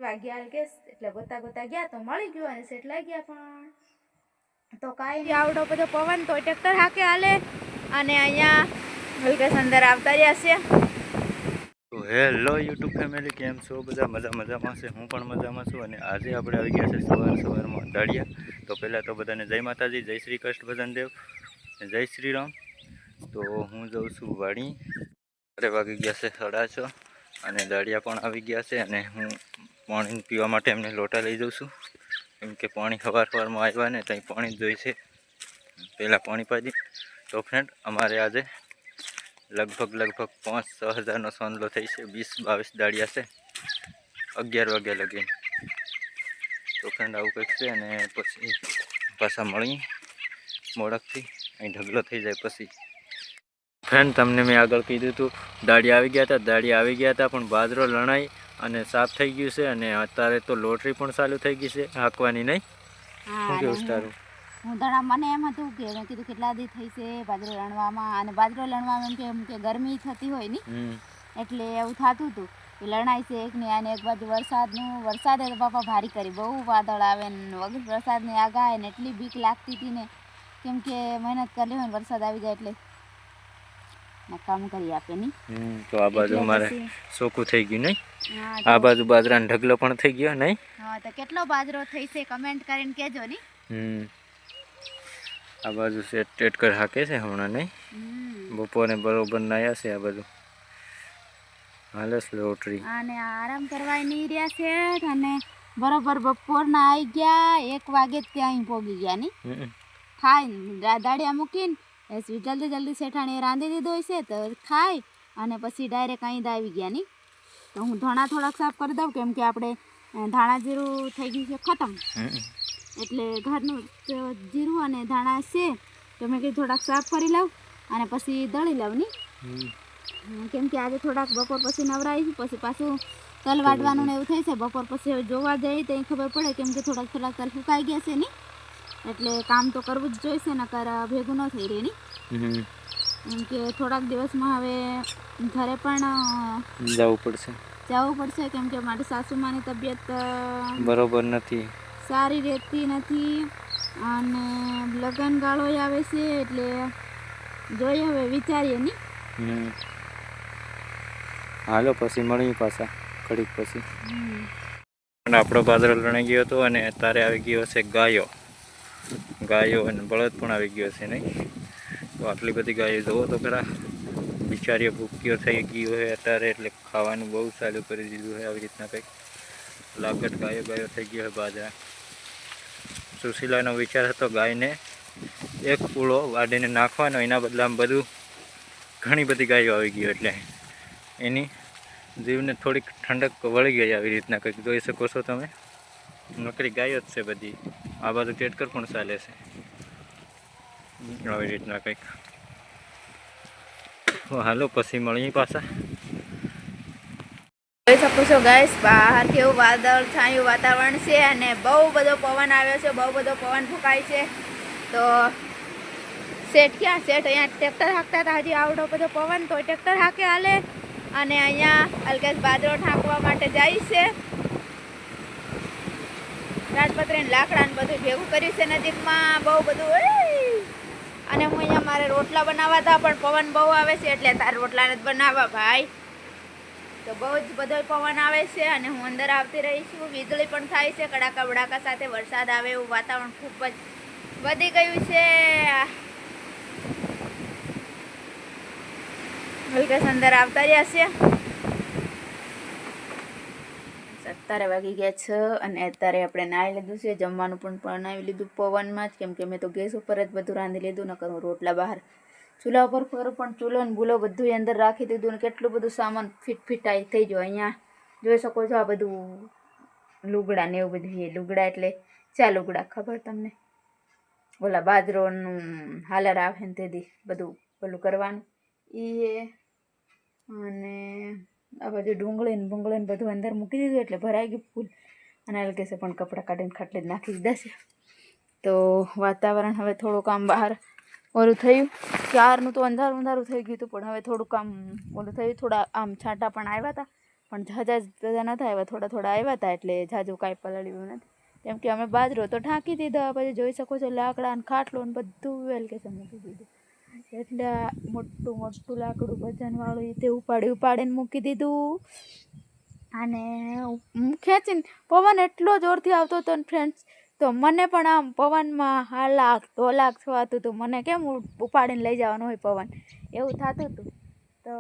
વાગ્યા હાલ એટલે ગોતા ગોતા ગયા તો મળી ગયું અને સેટ લાગી ગયા પણ તો કાંઈ આવડો બધો પવન તો ટ્રેક્ટર હાકે હાલે અને અહીંયા હલકેશ અંદર આવતા રહ્યા છે. તો હેલો યુટ્યુબ ફેમિલી, કેમ છો બધા? મજામાં છે, હું પણ મજામાં છું. અને આજે આપણે આવી ગયા છે સવારમાં દાડિયા. તો પહેલાં તો બધાને જય માતાજી, જય શ્રી કૃષ્ણ ભજનદેવ, જય શ્રી રામ. તો હું જાઉં છું વાડી. અરે વાગી ગયા છે 6:30 અને દાડિયા પણ આવી ગયા છે. અને હું પાણી પીવા માટે એમને લોટા લઈ જાઉં છું, કેમ કે પાણી સવારમાં આવ્યા ને ત્યાં પાણી જોઈશે, પહેલાં પાણી પાડી. તો ફ્રેન્ડ, અમારે આજે લગભગ 5-6 હજારનો સોનલો થઈ છે. 20-22 દાડિયા છે 11 વાગ્યા લગીને. તો ફ્રેન્ડ આવું કંઈક છે. અને પછી પાછા મળી મોડકથી અહીં ઢગલો થઈ જાય પછી. ફ્રેન્ડ, તમને મેં આગળ કીધું હતું દાડિયા આવી ગયા હતા પણ બાજરો લણાઈ અને સાફ થઈ ગયું છે. અને અત્યારે તો લોટરી પણ ચાલુ થઈ ગઈ છે હાંકવાની, નહીં? શું કેવું તારું? હું ધણા મને એમ હતું કે મેં કીધું કેટલા દી થઈ છે બાજરો લણવામાં, અને બાજરો લણવામાં એમ કે ગરમી થતી હોય ને એટલે એવું થતું હતું કે લણાય છે એક ને. અને એક બાજુ વરસાદે બાપા ભારી કરી, બહુ વાદળ આવે ને વગર વરસાદની આગાહી ને એટલી બીક લાગતી હતી ને, કેમ કે મહેનત કરી હોય ને વરસાદ આવી જાય એટલે કામ કરી આપે નહીં. તો આ બાજુ અમારે ચોખ્ખું થઈ ગયું, નહીં? આ બાજુ બાજરાનો ઢગલો પણ થઈ ગયો, નહીં? હા, તો કેટલો બાજરો થઈ છે કમેન્ટ કરીને કહેજો નહીં. આ બાજુ સેટ ટેટકર હાકે છે હમણાં, નહીં? બપોરે બરોબર નાયા છે. આ બાજુ હાલે લોટરી અને આરામ કરવા નહીં રહ્યા છે. અને બરોબર બપોરના આવી ગયા 1 વાગે ત્યાં પહોંચી ગયા નહીં. ખાઈ દાડિયા મૂકીને જલ્દી શેઠાણીએ રાંધી દીધો છે તો ખાઈ અને પછી ડાયરેક્ટ અહીં આવી ગયા નહીં. તો હું ધાણા થોડાક સાફ કરી દઉં, કેમ કે આપણે ધાણા જીરું થઈ ગયું છે ખતમ, એટલે ઘરનું જીરું અને ધાણા છે તો મેં કીધું થોડાક સાફ કરી લઉં અને પછી દળી લઉં નહીં. કેમ કે આજે થોડાક બપોર પછી નવરાઈશું, પછી પાછું તલ વાટવાનું ને એવું થઈ છે. બપોર પછી જોવા જઈએ તો ખબર પડે, કેમ કે થોડાક તલ ફૂંકાઈ ગયા છે નહીં, એટલે કામ તો કરવું જ જોઈશે, નકર ભેગું ન થઈ રહે નહીં. કેમ કે થોડાક દિવસમાં હવે ઘરે પણ જવું પડશે, કેમ કે મારી સાસુમાની તબિયત બરોબર નથી, સારી રહેતી નથી અને લગ્ન ગાળો આવે છે, એટલે જોઈએ હવે વિચારીએ નહીં. હાલો પછી મળીએ પાછા ઘડીક પછી. આપણો બાજરો લણાઈ ગયો હતો અને અત્યારે આવી ગયો છે ગાયો અને બળદ પણ આવી ગયો છે, નહીં? તો આટલી બધી ગાયો જોવો તો ખરા, બિચારીઓ ભૂખ્યો થઈ ગયો હોય અત્યારે, એટલે ખાવાનું બહુ ચાલુ કરી દીધું હોય. આવી રીતના કંઈક લાગત ગાયો થઈ ગયો હોય બાજરા. સુશીલાનો વિચાર હતો ગાયને એક પૂળો વાડીને નાખવાનો, એના બદલામાં બધું ઘણી બધી ગાયો આવી ગયો, એટલે એની જીવને થોડીક ઠંડક વળી ગઈ. આવી રીતના કંઈક જોઈ શકો છો તમે, નકરી ગાયો જ છે બધી. આ બાજુ ટેટકર પણ ચાલે છે, આવી રીતના કંઈક. હાલો પછી મળીએ પાછા. જોઈ શકો છો ગાઈસ, બહાર કેવું વાદળ છાયું વાતાવરણ છે અને બહુ બધો પવન આવ્યો છે, બહુ બધો પવન ફૂંકાય છે. તો શેઠ ક્યાં? શેઠ અહીંયા ટ્રેક્ટર હાંકતા હતા. હજી આવડો બધો પવન તો ટ્રેક્ટર હાંકે હાલે. અને અહીંયા હલકેશ બાજરો ઢાંકવા માટે જાય છે. રાજપત્રીને લાકડા ને બધું ભેગું કર્યું છે નજીકમાં, બહુ બધું. અને હું અહીંયા મારે રોટલા બનાવવા હતા પણ પવન બહુ આવે છે, એટલે તારે રોટલા નથી બનાવવા ભાઈ. તો બહુ જ બધો પવન આવે છે અને હું અંદર આવતી રહી છું. વીજળી પણ થાય છે, કડાકા બડાકા સાથે વરસાદ આવે એવું વાતાવરણ ખૂબ જ વધી ગયું છે. હલકેશ અંદર આવતા રહ્યા છે. 17 વાગી ગયા છે અને અત્યારે આપણે નાહી લીધું છે, જમવાનું પણ બનાવી લીધું પવનમાં જ, કેમ કે મેં તો ગેસ ઉપર જ બધું રાંધી લીધું. ન કરું રોટલા બહાર ચૂલા ઉપર કરું, પણ ચૂલો ને બુલો બધું અંદર રાખી દીધું ને કેટલું બધું સામાન ફિટફિટાઈ થઈ ગયો. અહીંયા જોઈ શકો છો આ બધું લુગડા ને એવું બધું. લુગડા એટલે ચા લુગડા, ખબર તમને? ઓલા બાજરોનું હાલર આવે ને તેથી બધું પેલું કરવાનું એ. અને આ બધું ડુંગળી ને બધું અંદર મૂકી દીધું એટલે ભરાઈ ગયું ફૂલ. અને હલકેશે પણ કપડાં કાઢીને ખાટલે જ નાખી દીધા છે. તો વાતાવરણ હવે થોડુંક આમ બહાર ઓલું થયું, ક્યારનું તો અંધારું થઈ ગયું હતું, પણ હવે થોડુંક આમ ઓલું થયું. થોડા આમ છાંટા પણ આવ્યા હતા પણ ઝાઝા બધા નતા આવ્યા, થોડા થોડા આવ્યા હતા એટલે ઝાઝું કાંઈ પલળ્યું નથી. કેમ કે અમે બાજરો તો ઢાંકી દીધો, પછી જોઈ શકો છો લાકડા ને ખાટલો ને બધું વેલકેશન મૂકી દીધું. એટલે મોટું મોટું લાકડું વજનવાળું તે ઉપાડીને મૂકી દીધું. અને ખેંચીને પવન એટલો જોરથી આવતો હતો ને ફ્રેન્ડ્સ, તો મને પણ આમ પવનમાં હાલાક ઢોલાક થવાતું હતું. મને કેમ ઉપાડીને લઈ જવાનું હોય પવન, એવું થતું હતું. તો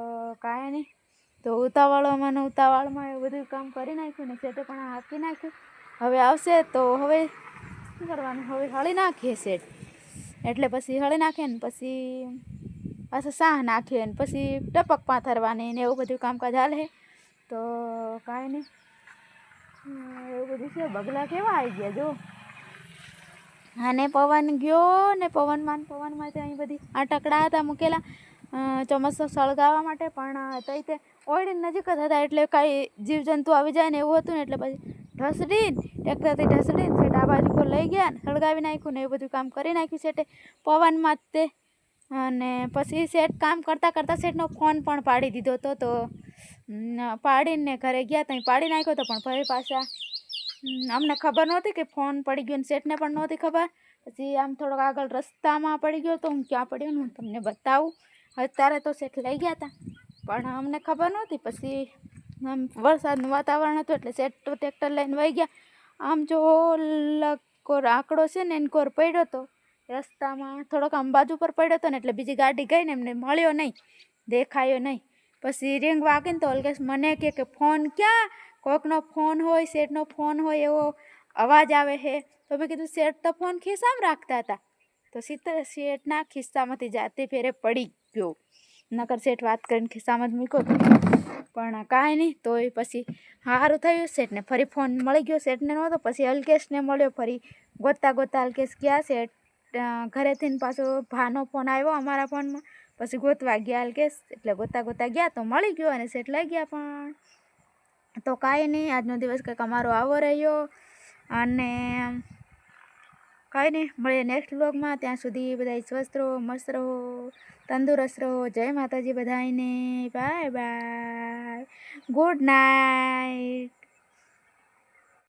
કાંઈ નહીં, તો ઉતાવળમાં એ બધું કામ કરી નાખ્યું ને સેટે પણ હાંકી નાખ્યું. હવે આવશે તો હવે શું કરવાનું, હવે હળી નાખીએ સેટ. એટલે પછી હળી નાખીએ ને પછી પાછું શાહ નાખીએ ને પછી ટપક પાથરવાની ને એવું બધું કામકાજ હાલે. તો કાંઈ નહીં, એવું બધું છે. બગલા કેવા આવી ગયા જો. અને પવન ગયો ને પવનમાં અહીં બધી આ ટકડા હતા મૂકેલા ચોમાસું સળગાવવા માટે, પણ તઈ તે ઓયડીને નજીક જ હતા એટલે કાંઈ જીવજંતુ આવી જાય ને એવું હતું ને, એટલે પછી ટ્રેક્ટરથી ઢસડીને સેટ આ બાજુ પર લઈ ગયા ને સળગાવી નાખ્યું ને એવું બધું કામ કરી નાખ્યું સેટે પવનમાં જ તે. અને પછી સેટ કામ કરતાં સેટનો ફોન પણ પાડી દીધો હતો. તો પાડીને ઘરે ગયા ત્યાં પાડી નાખ્યો હતો, પણ ફરી પાછા અમને ખબર નહોતી કે ફોન પડી ગયો ને સેટને પણ નહોતી ખબર. પછી આમ થોડોક આગળ રસ્તામાં પડી ગયો તો હું ક્યાં પડ્યો ને હું તમને બતાવું. અત્યારે તો સેટ લઈ ગયા હતા પણ અમને ખબર નહોતી. પછી આમ વરસાદનું વાતાવરણ હતું એટલે સેટ તો ટ્રેક્ટર લઈને વહી ગયા. આમ જો કોર આંકડો છે ને એને કોર પડ્યો હતો રસ્તામાં, થોડોક આમ બાજુ પર પડ્યો હતો ને એટલે બીજી ગાડી ગઈ ને એમને મળ્યો નહીં, દેખાયો નહીં. પછી રિંગ વાગીને તો ઓલગેસ મને કે ફોન ક્યાં, કોઈકનો ફોન હોય, સેટનો ફોન હોય એવો અવાજ આવે છે. તો મેં કીધું સેટ તો ફોન ખિસ્સામાં રાખતા હતા, તો સેટના ખિસ્સામાંથી જાતે ફેરે પડી ગયો. નકર સેટ વાત કરીને ખિસ્સામાં જ મૂક્યો હતો. પણ કાંઈ નહીં, તોય પછી સારું થયું, સેટને ફરી ફોન મળી ગયો. સેટને નહોતો, પછી અલ્કેશને મળ્યો. ફરી ગોતતા અલ્કેશ ગયા. સેટ ઘરેથી પાછો ભાનો ફોન આવ્યો અમારા ફોનમાં, પછી ગોતવા ગયા અલ્કેશ, એટલે ગોતા ગયા તો મળી ગયો અને સેટ લઈ ગયા. પણ તો કાંઈ નહીં, આજનો દિવસ કંઈક અમારો આવો રહ્યો. અને કાંઈ નહીં, મળીએ નેક્સ્ટ વ્લોગમાં. ત્યાં સુધી બધા સ્વસ્થ રહો, મસ્ત રહો, તંદુરસ્ત રહો. જય માતાજી બધાને, બાય બાય, ગુડ નાઇટ.